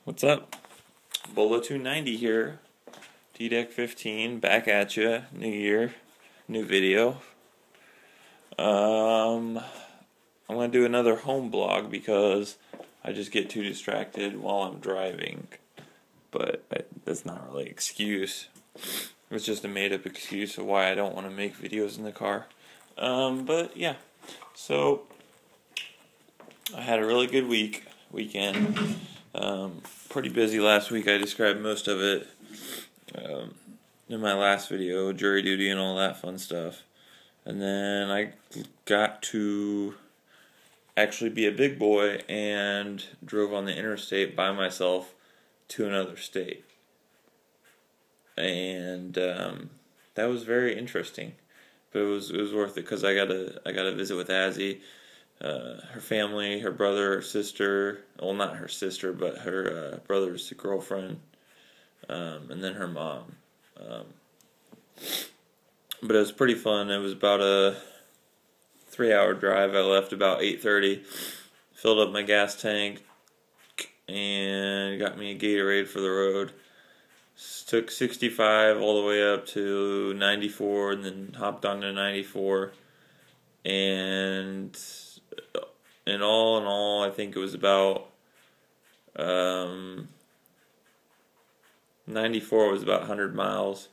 What's up? Bola 290 here. D-Deck 15, back at you. New year, new video. I'm going to do another home blog because I just get too distracted while I'm driving. But that's not really an excuse. It's just a made-up excuse of why I don't want to make videos in the car. But yeah. So, I had a really good weekend. Pretty busy last week. I described most of it in my last video, jury duty and all that fun stuff. And then I got to actually be a big boy and drove on the interstate by myself to another state. And that was very interesting. But it was worth it because I got to visit with Azzy. Her family, her brother, her sister, well, not her sister, but her brother's girlfriend, and then her mom. But it was pretty fun. It was about a 3-hour drive. I left about 8:30, filled up my gas tank, and got me a Gatorade for the road. Took 65 all the way up to 94, and then hopped on to 94, and in all, I think it was about 94 was about 100 miles,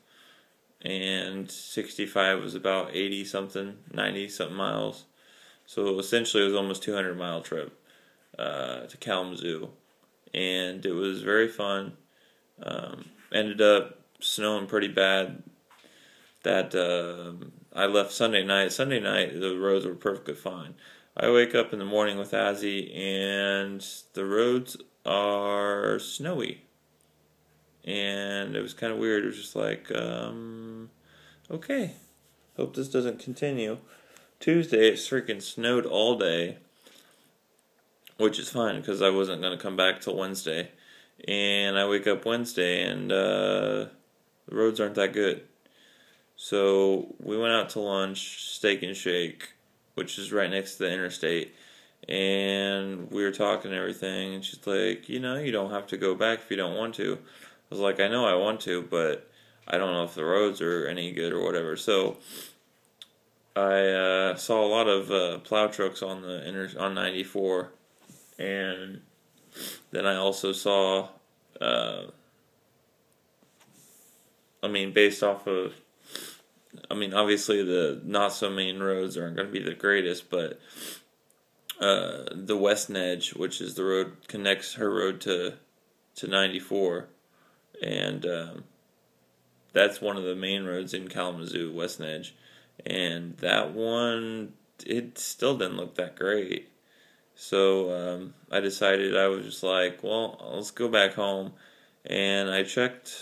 and 65 was about 80 something, 90 something miles. So essentially, it was almost 200-mile trip to Kalamazoo, and it was very fun. Ended up snowing pretty bad. That I left Sunday night. Sunday night, the roads were perfectly fine. I wake up in the morning with Azzy, and the roads are snowy. And it was kind of weird. It was just like, okay, hope this doesn't continue. Tuesday, it freaking snowed all day, which is fine because I wasn't going to come back till Wednesday. And I wake up Wednesday, and the roads aren't that good. So we went out to lunch, Steak and Shake, which is right next to the interstate, and we were talking and everything, and she's like, you don't have to go back if you don't want to. I was like, I know I want to, but I don't know if the roads are any good or whatever. So I saw a lot of plow trucks on on 94, and then I also saw, based off of, obviously the not-so-main roads aren't going to be the greatest, but the West Edge, which is the road, connects her road to 94, and that's one of the main roads in Kalamazoo, West Edge, and that one, it still didn't look that great. So I decided, I was just like, well, let's go back home, and I checked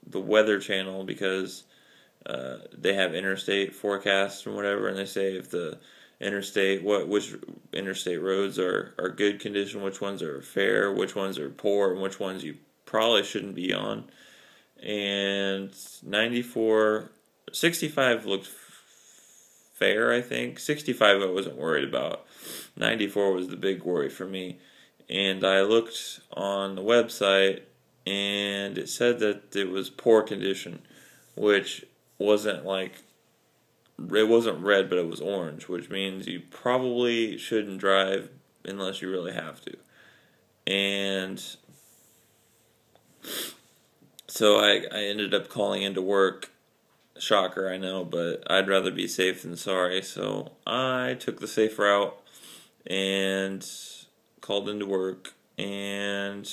the Weather Channel because they have interstate forecasts and whatever, and they say if the which interstate roads are good condition, which ones are fair, which ones are poor, and which ones you probably shouldn't be on. And 65 looked fair, I think. 65 I wasn't worried about. 94 was the big worry for me. And I looked on the website, and it said that it was poor condition, which wasn't it wasn't red, but it was orange, which means you probably shouldn't drive unless you really have to. And so I ended up calling into work. Shocker, I know, but I'd rather be safe than sorry. So I took the safe route and called into work. And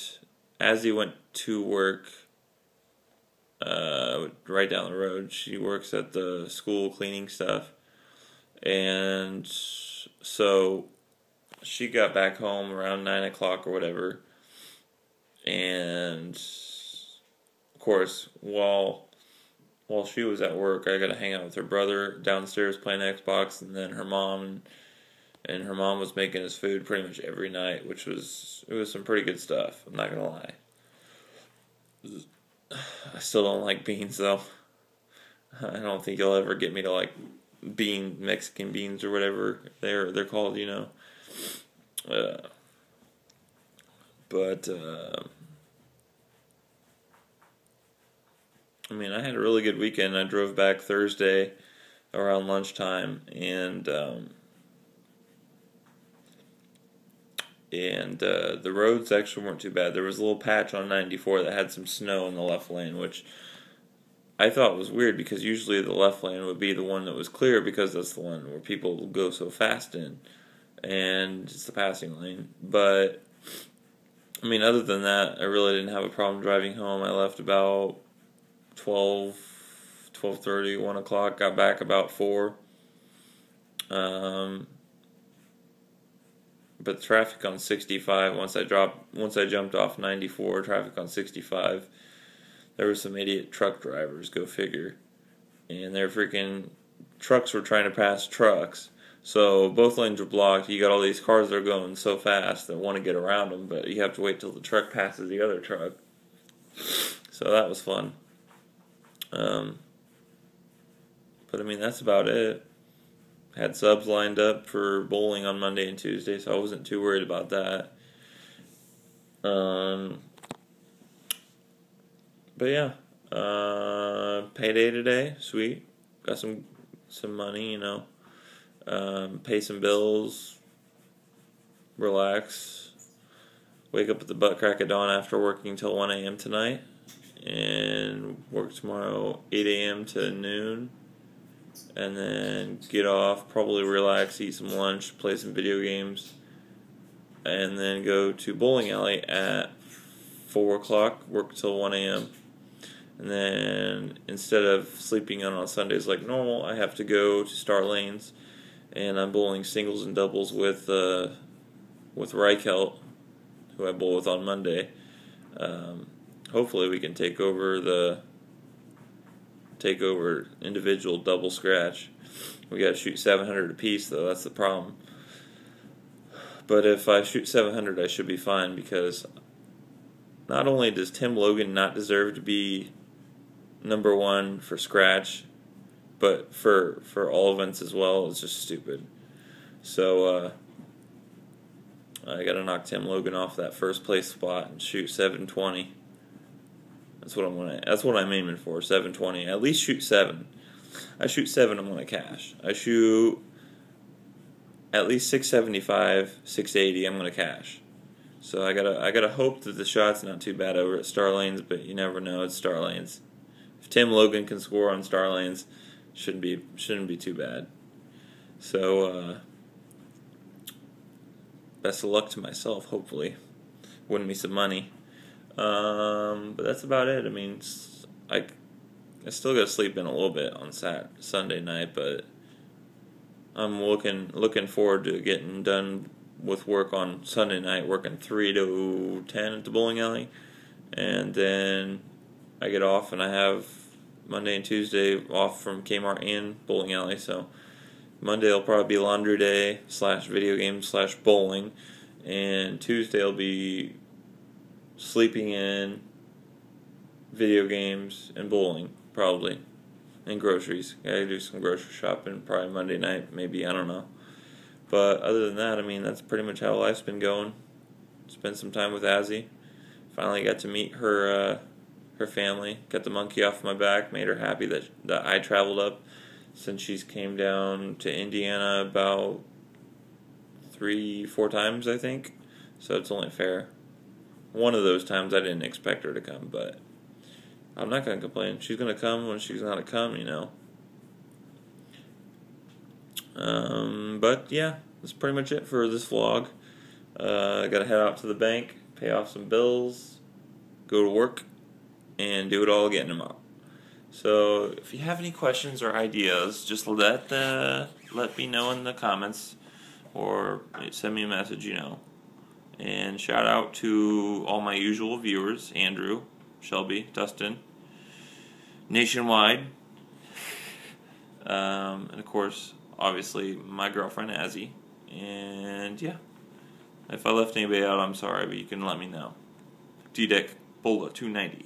as he went to work, right down the road, she works at the school cleaning stuff. And so she got back home around 9 o'clock or whatever. And of course, while she was at work, I got to hang out with her brother downstairs playing Xbox, and then her mom, and her mom was making us food pretty much every night, it was some pretty good stuff, I'm not gonna lie. I still don't like beans, though. I don't think you'll ever get me to like Mexican beans or whatever they're called, But I mean, I had a really good weekend. I drove back Thursday around lunchtime, and the roads actually weren't too bad. There was a little patch on 94 that had some snow in the left lane, which I thought was weird because usually the left lane would be the one that was clear because that's the one where people go so fast in, and it's the passing lane. But I mean, other than that, I really didn't have a problem driving home. I left about 12:30, 1 o'clock, got back about 4. But traffic on 65, once I jumped off 94, traffic on 65, there were some idiot truck drivers, go figure. And their freaking trucks were trying to pass trucks. So both lanes were blocked. You got all these cars that are going so fast that want to get around them, but you have to wait till the truck passes the other truck. So that was fun. But I mean, that's about it. Had subs lined up for bowling on Monday and Tuesday, so I wasn't too worried about that. But yeah, payday today, sweet. Got some money, pay some bills, relax, wake up at the butt crack of dawn after working till 1 a.m. tonight, and work tomorrow 8 a.m. to noon, and then get off, probably relax, eat some lunch, play some video games, and then go to bowling alley at 4 o'clock, work till 1 a.m. And then instead of sleeping in on Sundays like normal, I have to go to Star Lanes, and I'm bowling singles and doubles with Reichelt, who I bowl with on Monday. Hopefully we can take over individual double scratch. We got to shoot 700 apiece, though. That's the problem. But if I shoot 700, I should be fine, because not only does Tim Logan not deserve to be number 1 for scratch, but for all events as well, it's just stupid. So I got to knock Tim Logan off that first place spot and shoot 720. That's what I'm aiming for, 720. At least shoot 7. I shoot 7, I'm going to cash. I shoot at least 675, 680, I'm going to cash. So I gotta hope that the shot's not too bad over at Star Lanes, but you never know. It's Star Lanes. If Tim Logan can score on Star Lanes, shouldn't be too bad. So best of luck to myself. Hopefully, win me some money. But that's about it. I mean, I still got to sleep in a little bit on Sunday night, but I'm looking forward to getting done with work on Sunday night, working 3 to 10 at the bowling alley, and then I get off, and I have Monday and Tuesday off from Kmart and bowling alley. So Monday will probably be laundry day / video games / bowling, and Tuesday will be sleeping in, video games, and bowling, probably, and groceries. Gotta do some grocery shopping probably Monday night, maybe, I don't know. But other than that, I mean, that's pretty much how life's been going. Spent some time with Azzy. Finally got to meet her family. Got the monkey off my back. Made her happy that I traveled up, since she's came down to Indiana about 3-4 times, I think. So it's only fair. One of those times I didn't expect her to come, but I'm not going to complain. She's going to come when she's going to come, But yeah, that's pretty much it for this vlog. I got to head out to the bank, pay off some bills, go to work, and do it all again tomorrow. So if you have any questions or ideas, just let me know in the comments, or send me a message, And shout out to all my usual viewers: Andrew, Shelby, Dustin, nationwide, and of course, obviously, my girlfriend Azzy. And yeah, if I left anybody out, I'm sorry, but you can let me know. D-Dick, Bola 290.